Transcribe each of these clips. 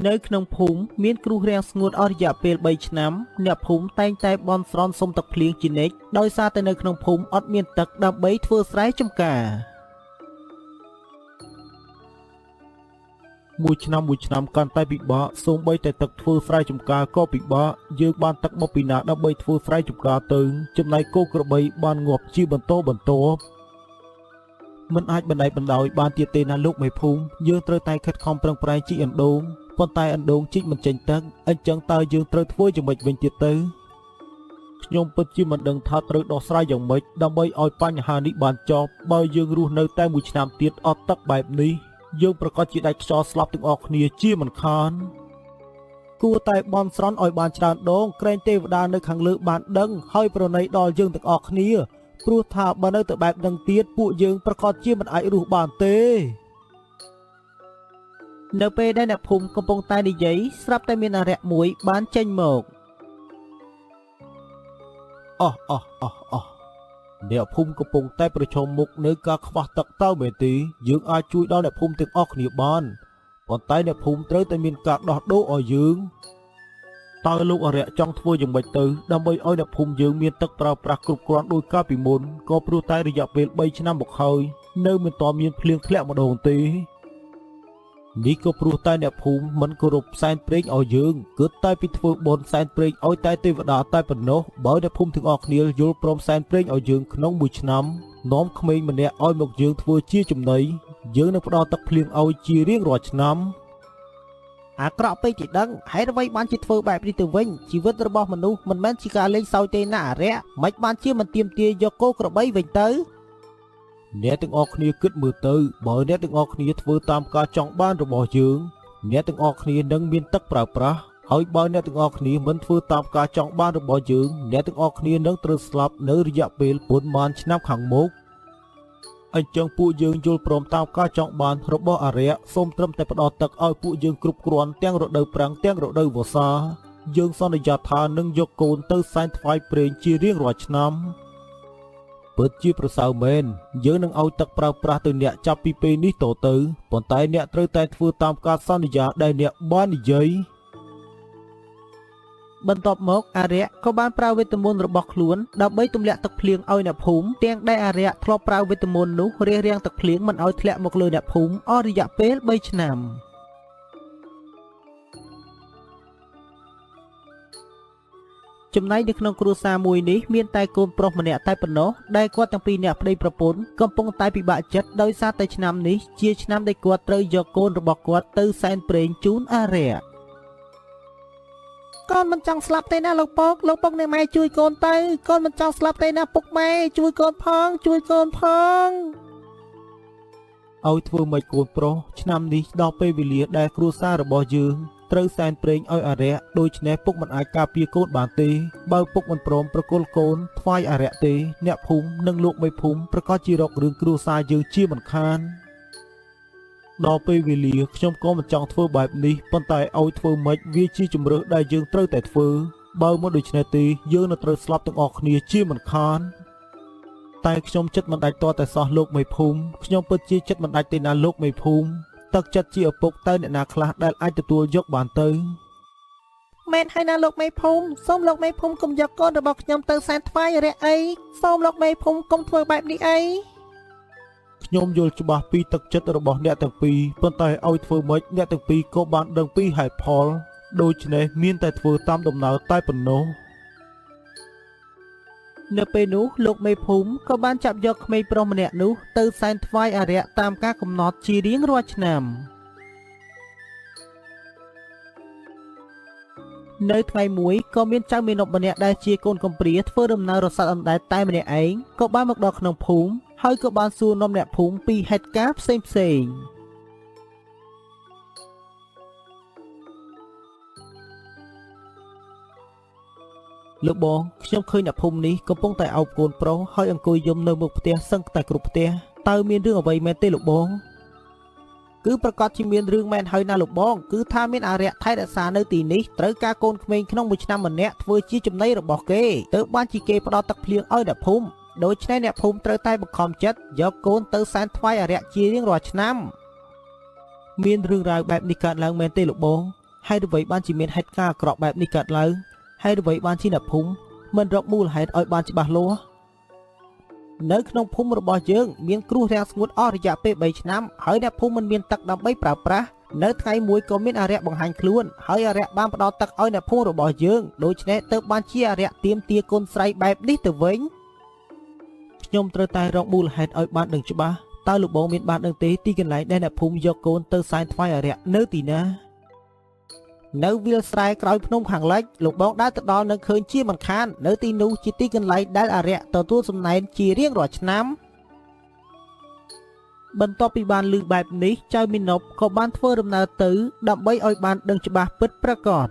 នៅក្នុងភូមិមានគ្រោះរាំងស្ងួតអស់រយៈពេល3ឆ្នាំអ្នកភូមិតែងតែបន់ស្រន់សុំទឹកភ្លៀងជានិច្ចដោយសារតែនៅក្នុងភូមិអត់មានទឹកដើម្បីធ្វើស្រែចម្ការមួយឆ្នាំកាន់តែពិបាកសូម្បីតែទឹកធ្វើស្រែចម្ការក៏ពិបាកយើងបានទឹកមកពីណាដើម្បីធ្វើស្រែចម្ការទៅចំណែកគោក្របីបានងាប់ជាបន្តបន្ទាប់មិនអាចបណ្តែតបណ្ដោយបានទៀតទេណាលោកមេភូមិយើងត្រូវតែខិតខំប្រឹងប្រែងជីកអណ្ដូងប៉ុន្តែអណ្ដូងជីកមិនចេញទឹកអញ្ចឹងតើយើងត្រូវធ្វើយ៉ាងម៉េចវិញទៀតទៅខ្ញុំពិតជាមិនដឹងថាត្រូវដោះស្រាយយ៉ាងម៉េចដើម្បីឲ្យបញ្ហានេះបានចប់បើយើងរស់នៅតែមួយឆ្នាំទៀតអត់ទឹកបែបនេះយើងប្រកាសជាដាច់ខ្យល់ស្លាប់ទាំងអស់គ្នាជាមិនខានគួរតែបន់ស្រន់ឲ្យបានច្រើនដងក្រែងទេវតានៅខាងលើបានដឹងហើយប្រណីដល់យើងទាំងអស់គ្នាព្រោះថាបើនៅតែបែបហ្នឹងទៀតពួកយើងប្រកាសជាមិនអាចរស់បានទេនៅពេលដែលអ្នកភូមិកំពុងតែនិយាយស្រាប់តែមានអារក្សមួយបានចេញមកអ្នកភូមិកំពុងតែប្រឈមមុខនឹងការខ្វះទឹកតើមែនទេយើងអាចជួយដល់អ្នកភូមិទាំងអស់គ្នាបានប៉ុន្តែអ្នកភូមិត្រូវតែមានការដោះដូរឲ្យយើងតើលោកអារក្សចង់ធ្វើយ៉ាងម៉េចទៅដើម្បីឲ្យអ្នកភូមិយើងមានទឹកប្រើប្រាស់គ្រប់គ្រាន់ដោយកាលពីមុនក៏ព្រោះតែរយៈពេល3ឆ្នាំមកហើយនៅមិនទាន់មានភ្លៀងធ្លាក់ម្ដងទេនេះក៏ព្រោះតែអ្នកភូមិមិនគោរពសែនព្រេងឲ្យយើងគិតតែពីធ្វើបុណ្យសែនព្រេងឲ្យតែទេវតាតែប៉ុណ្ណោះបើអ្នកភូមិទាំងអស់គ្នាយល់ព្រមសែនព្រេងឲ្យយើងក្នុងមួយឆ្នាំនាំក្មេងម្នាក់ឲ្យមកយើងធ្វើជាចំណីយើងនឹងផ្ដល់ទឹកភ្លៀងឲ្យជារៀងរាល់ឆ្នាំអាក្រក់ពេកទីដឹងហេតុអ្វីបានជាធ្វើបែបនេះទៅវិញជីវិតរបស់មនុស្សមិនមែនជាការលេងសើចទេណាអារក្សមិនបានជាមិនទៀមទាយកគោក្របីវិញទៅអ្នកទាំងអស់គ្នាគិតមើលទៅបើអ្នកទាំងអស់គ្នាធ្វើតាមការចង់បានរបស់យើងអ្នកទាំងអស់គ្នានឹងមានទឹកប្រើប្រាស់ហើយបើអ្នកទាំងអស់គ្នាមិនធ្វើតាមការចង់បានរបស់យើងអ្នកទាំងអស់គ្នានឹងត្រូវស្លាប់នៅរយៈពេលប៉ុន្មានឆ្នាំខាងមុខអញ្ចឹងពួកយើងយល់ព្រមតាមការចង់បានរបស់អារក្សសូមត្រឹមតែផ្ដល់ទឹកឲ្យពួកយើងគ្រប់គ្រាន់ទាំងរដូវប្រាំងទាំងរដូវវស្សាយើងសន្យាថានឹងយកកូនទៅសែនថ្វាយព្រេងជារៀងរាល់ឆ្នាំពិតជាប្រសើរមែនយើងនឹងឲ្យទឹកប្រើប្រាស់ទៅអ្នកចាប់ពីពេលនេះតទៅប៉ុន្តែអ្នកត្រូវតែធ្វើតាមការសន្យាដែលអ្នកបាននិយាយបន្ទាប់មកអារក្សក៏បានប្រើវេទមន្តរបស់ខ្លួនដើម្បីទម្លាក់ទឹកភ្លៀងឲ្យអ្នកភូមិទាំងដែលអារក្សធ្លាប់ប្រើវេទមន្តនោះរាំងទឹកភ្លៀងមិនឲ្យធ្លាក់មកលើអ្នកភូមិអស់រយៈពេល3ឆ្នាំចំណែកនៅក្នុងគ្រួសារមួយនេះមានតែកូនប្រុសម្នាក់តែប៉ុណ្ណោះដែលគាត់ទាំងពីរនាក់ប្តីប្រពន្ធកំពុងតែពិបាកចិត្តដោយសារតែឆ្នាំនេះជាឆ្នាំដែលគាត់ត្រូវយកកូនរបស់គាត់ទៅសែនព្រេងជូនអារក្សកូនមិនចង់ស្លាប់ទេណាលោកពុកនិងម៉ែជួយកូនទៅកូនមិនចង់ស្លាប់ទេណាពុកម៉ែជួយកូនផងឲ្យធ្វើម៉េចកូនប្រុសឆ្នាំនេះដល់ពេលវេលាដែលគ្រួសាររបស់យើងត្រូវសែនព្រេងឲ្យអារក្សដូច្នេះពុកមិនអាចការពារកូនបានទេបើពុកមិនព្រមប្រគល់កូនថ្វាយអារក្សទេអ្នកភូមិនិងលោកមេភូមិប្រកាសជារករឿងគ្រួសារយើងជាមិនខានដល់ពេលវេលាខ្ញុំក៏មិនចង់ធ្វើបែបនេះប៉ុន្តែឲ្យធ្វើម៉េចវាជាជំរើសដែលយើងត្រូវតែធ្វើបើមិនដូច្នេះទេយើងនឹងត្រូវស្លាប់ទាំងអស់គ្នាជាមិនខានតែខ្ញុំចិត្តមិនដាច់តតែសោះលោកមេភូមិខ្ញុំពិតជាចិត្តមិនដាច់ទេណាលោកមេភូមិទឹកចិត្តជាឪពុកតើអ្នកណាខ្លះដែលអាចទទួលយកបានទៅមែនហើយណាលោកមេភូមិសូមលោកមេភូមិកុំយកកូនរបស់ខ្ញុំទៅសែនថ្វាយអារក្សអីសូមលោកមេភូមិកុំធ្វើបែបនេះអីខ្ញុំយល់ច្បាស់ពីទឹកចិត្តរបស់អ្នកទាំងពីរប៉ុន្តែឲ្យធ្វើម៉េចអ្នកទាំងពីរក៏បានដឹងពីហេតុផលដូច្នេះមានតែធ្វើតាមដំណើរតែប៉ុណ្ណោះនៅពេលនោះលោកមេភូមិក៏បានចាប់យកក្មេងប្រុសម្នាក់នោះទៅសែនថ្វាយអារក្សតាមការកំណត់ជារៀងរាល់ឆ្នាំនៅថ្ងៃមួយក៏មានចៅមាណពម្នាក់ដែលជាកូនកំព្រាធ្វើដំណើររសាត់អណ្ដែតតែម្នាក់ឯងក៏បានមកដល់ក្នុងភូមិហើយក៏បានសួរនាំអ្នកភូមិពីហេតុការណ៍ផ្សេងលោកបងខ្ញុំឃើញអ្នកភូមិនេះកំពុងតែអោបកូនប្រុសហើយអង្គុយយំនៅមុខផ្ទះសឹងតែគ្រប់ផ្ទះតើមានរឿងអ្វីមែនទេលោកបងគឺប្រកាសជាមានរឿងមែនហើយណាលោកបងគឺថាមានអារក្សថែរក្សានៅទីនេះត្រូវការកូនក្មេងក្នុងមួយឆ្នាំម្នាក់ធ្វើជាចំណីរបស់គេទើបបានជាគេផ្ដល់ទឹកភ្លៀងឲ្យអ្នកភូមិដូច្នេះអ្នកភូមិត្រូវតែបង្ខំចិត្តយកកូនទៅសែនថ្វាយអារក្សជារៀងរាល់ឆ្នាំមានរឿងរ៉ាវបែបនេះកើតឡើងមែនទេលោកបង ហើយអ្វីបានជាមានហេតុការណ៍អាក្រក់បែបនេះកើតឡើងហើយអ្វីបានជាអ្នកភូមិមិនរកមូលហេតុឲ្យបានច្បាស់លាស់នៅក្នុងភូមិរបស់យើងមានគ្រោះរាំងស្ងួតអស់រយៈពេល3ឆ្នាំហើយអ្នកភូមិមិនមានទឹកដើម្បីប្រើប្រាស់នៅថ្ងៃមួយក៏មានអារក្សបង្ហាញខ្លួនហើយអារក្សបានផ្ដល់ទឹកឲ្យអ្នកភូមិរបស់យើងដូច្នេះទើបបានជាអារក្សទាមទារគុណស្រីបែបនេះទៅវិញខ្ញុំត្រូវតែរកមូលហេតុឲ្យបានដឹងច្បាស់តើលោកបងមានបានដឹងទេទីកន្លែងដែលអ្នកភូមិយកកូនទៅសែនថ្វាយអារក្សនៅទីណានៅវាលស្រែក្រោយភ្នំខាងលិចលោកបងដើរទៅដល់នឹងឃើញជាមិនខាននៅទីនោះជាទីកន្លែងដែលអារក្សទទួលសំណែនជារៀងរាល់ឆ្នាំបន្ទាប់ពីបានឮបែបនេះចៅមីណប់ក៏បានធ្វើដំណើរទៅដើម្បីឲ្យបានដឹងច្បាស់ពិតប្រាកដ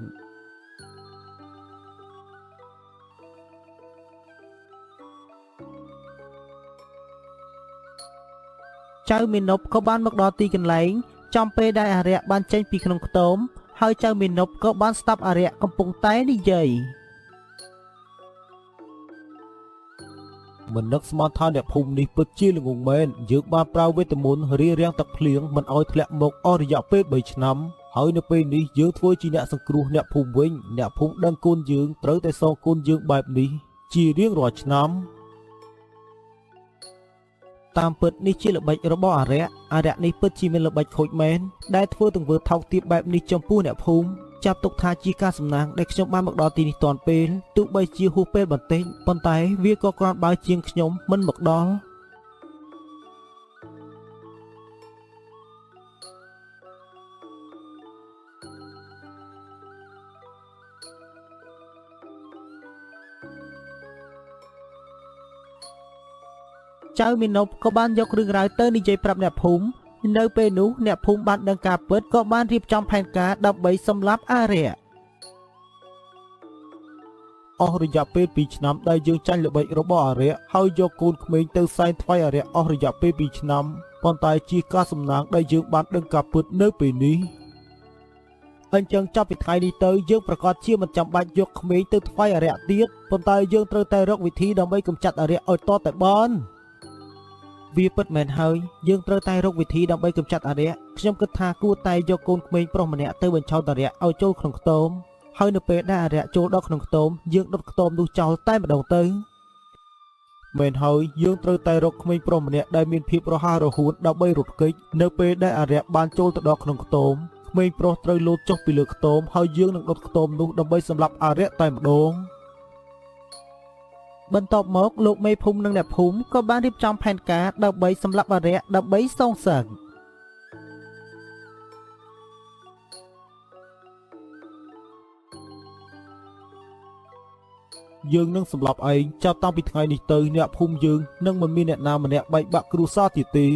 ចៅមីណប់ក៏បានមកដល់ទីកន្លែងចំពេលដែលអារក្សបានចេញពីក្នុងខ្ទមហើយចៅមីណប់ក៏បានស្ដាប់អារក្សកំពុងតែនិយាយមិននឹកស្មានថាអ្នកភូមិនេះពិតជាល្ងងមែនយើងបានប្រើវេទមន្តរារាំងទឹកភ្លៀងមិនឲ្យធ្លាក់មកអស់រយៈពេល3ឆ្នាំហើយនៅពេលនេះយើងធ្វើជាអ្នកសង្គ្រោះអ្នកភូមិវិញអ្នកភូមិដឹងគុណយើងត្រូវតែសងគុណយើងបែបនេះជារៀងរាល់ឆ្នាំតាមពិតនេះជាល្បិចរបស់អារក្សនេះពិតជាមានល្បិចខូចមែនដែលធ្វើទង្វើថោកទាបបែបនេះចំពោះអ្នកភូមិចាប់ទុកថាជាការសំណាងដែលខ្ញុំបានមកដល់ទីនេះទាន់ពេលទោះបីជាហួសពេលបន្តិចប៉ុន្តែវាក៏គ្រាន់បើជាងខ្ញុំមិនមកដល់ចៅមីណប់ក៏បានយករឿងរ៉ាវទៅនិយាយប្រាប់អ្នកភូមិនៅពេលនោះអ្នកភូមិបានដឹងការពិតក៏បានរៀបចំផែនការដើម្បីសម្លាប់អារក្សអស់រយៈពេល2ឆ្នាំដែលយើងចាញ់ល្បិចរបស់អារក្សហើយយកកូនក្មេងទៅសែនថ្វាយអារក្សអស់រយៈពេល2ឆ្នាំប៉ុន្តែជាការសំណាងដែលយើងបានដឹងការពិតនៅពេលនេះអញ្ចឹងចាប់ពីថ្ងៃនេះទៅយើងប្រកាសជាមិនចាំបាច់យកក្មេងទៅថ្វាយអារក្សទៀតប៉ុន្តែយើងត្រូវតែរកវិធីដើម្បីកម្ចាត់អារក្សឲ្យទាល់តែបានវាពិតមែនហើយយើងត្រូវតែរកវិធីដើម្បីកម្ចាត់អារក្សខ្ញុំគិតថាគួរតែយកកូនក្មេងប្រុសម្នាក់ទៅបញ្ឆោតអារក្សឲ្យចូលក្នុងខ្ទមហើយនៅពេលដែលអារក្សចូលដល់ក្នុងខ្ទមយើងដុតខ្ទមនោះចោលតែម្ដងទៅមែនហើយយើងត្រូវតែរកក្មេងប្រុសម្នាក់ដែលមានភាពរហ័សរហួនដើម្បីរត់គេចនៅពេលដែលអារក្សបានចូលទៅដល់ក្នុងខ្ទមក្មេងប្រុសត្រូវលោតចុះពីលើខ្ទមហើយយើងនឹងដុតខ្ទមនោះដើម្បីសម្លាប់អារក្សតែម្ដងបន្ទាប់មកលោកមេភូមិនិងអ្នកភូមិក៏បានរៀបចំផែនការដើម្បីសម្លាប់អារក្សដើម្បីសងសឹកយើងនឹងសម្លាប់ឯងចាប់តាំងពីថ្ងៃនេះទៅអ្នកភូមិយើងនឹងមិនមានអ្នកណាម្នាក់បែកបាក់គ្រួសារទៀតទេឯ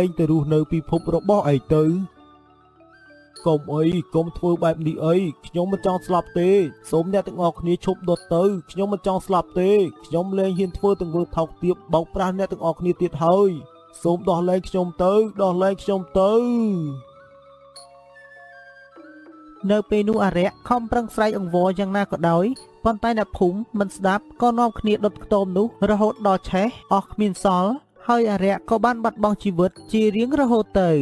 ងទៅរស់នៅពិភពរបស់ឯងទៅកុំអីកុំធ្វើបែបនេះអីខ្ញុំមិនចង់ស្លាប់ទេសូមអ្នកទាំងអស់គ្នាឈប់ដុតទៅខ្ញុំមិនចង់ស្លាប់ទេខ្ញុំលែងហ៊ានធ្វើទង្វើថោកទាបបោកប្រាស់អ្នកទាំងអស់គ្នាទៀតហើយសូមដោះលែងខ្ញុំទៅដោះលែងខ្ញុំទៅនៅពេលនោះអារក្សខំប្រឹងស្រែកអង្វរយ៉ាងណាក៏ដោយប៉ុន្តែអ្នកភូមិមិនស្ដាប់ក៏នាំគ្នាដុតខ្ទមនោះរហូតដល់ឆេះអស់គ្មានសល់ហើយអារក្សក៏បានបាត់បង់ជីវិតជារៀងរហូតទៅ